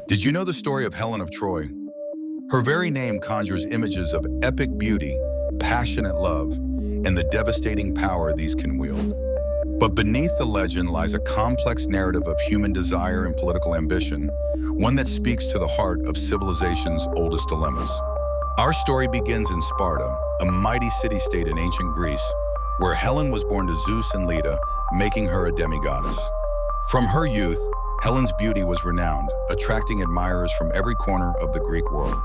Did you know the story of Helen of Troy? Her very name conjures images of epic beauty, passionate love, and the devastating power these can wield. But beneath the legend lies a complex narrative of human desire and political ambition, one that speaks to the heart of civilization's oldest dilemmas. Our story begins in Sparta, a mighty city-state in ancient Greece, where Helen was born to Zeus and Leda, making her a demigoddess. From her youth, Helen's beauty was renowned, attracting admirers from every corner of the Greek world.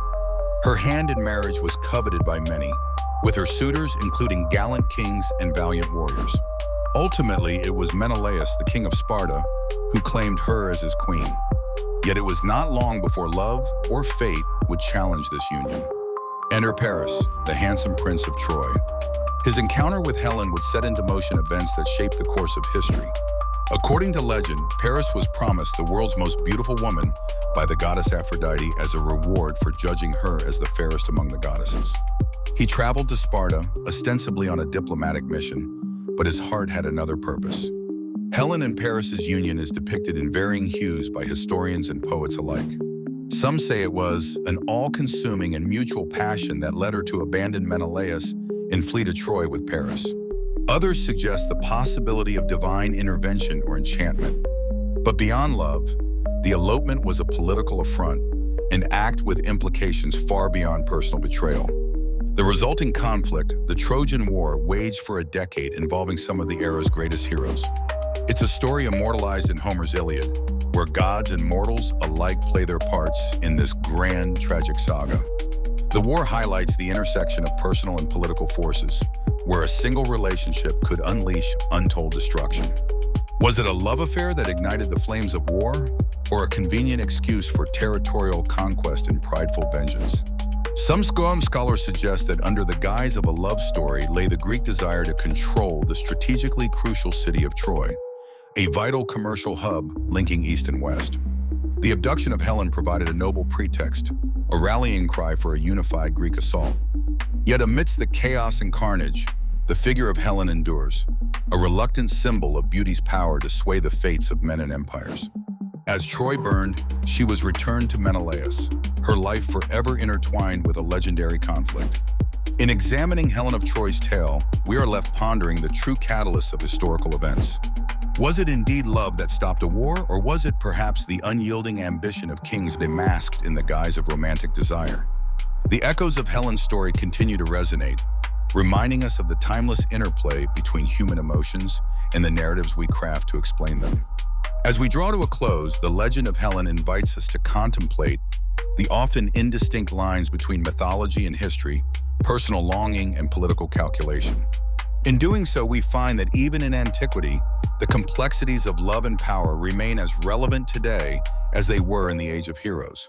Her hand in marriage was coveted by many, with her suitors including gallant kings and valiant warriors. Ultimately, it was Menelaus, the king of Sparta, who claimed her as his queen. Yet it was not long before love or fate would challenge this union. Enter Paris, the handsome prince of Troy. His encounter with Helen would set into motion events that shaped the course of history. According to legend, Paris was promised the world's most beautiful woman by the goddess Aphrodite as a reward for judging her as the fairest among the goddesses. He traveled to Sparta, ostensibly on a diplomatic mission, but his heart had another purpose. Helen and Paris's union is depicted in varying hues by historians and poets alike. Some say it was an all-consuming and mutual passion that led her to abandon Menelaus and flee to Troy with Paris. Others suggest the possibility of divine intervention or enchantment. But beyond love, the elopement was a political affront, an act with implications far beyond personal betrayal. The resulting conflict, the Trojan War, waged for a decade involving some of the era's greatest heroes. It's a story immortalized in Homer's Iliad, where gods and mortals alike play their parts in this grand, tragic saga. The war highlights the intersection of personal and political forces, where a single relationship could unleash untold destruction. Was it a love affair that ignited the flames of war, or a convenient excuse for territorial conquest and prideful vengeance? Some scholars suggest that under the guise of a love story lay the Greek desire to control the strategically crucial city of Troy, a vital commercial hub linking East and West. The abduction of Helen provided a noble pretext, a rallying cry for a unified Greek assault. Yet amidst the chaos and carnage, the figure of Helen endures, a reluctant symbol of beauty's power to sway the fates of men and empires. As Troy burned, she was returned to Menelaus, her life forever intertwined with a legendary conflict. In examining Helen of Troy's tale, we are left pondering the true catalyst of historical events. Was it indeed love that stopped a war, or was it perhaps the unyielding ambition of kings demasked in the guise of romantic desire? The echoes of Helen's story continue to resonate, reminding us of the timeless interplay between human emotions and the narratives we craft to explain them. As we draw to a close, the legend of Helen invites us to contemplate the often indistinct lines between mythology and history, personal longing and political calculation. In doing so, we find that even in antiquity, the complexities of love and power remain as relevant today as they were in the Age of Heroes.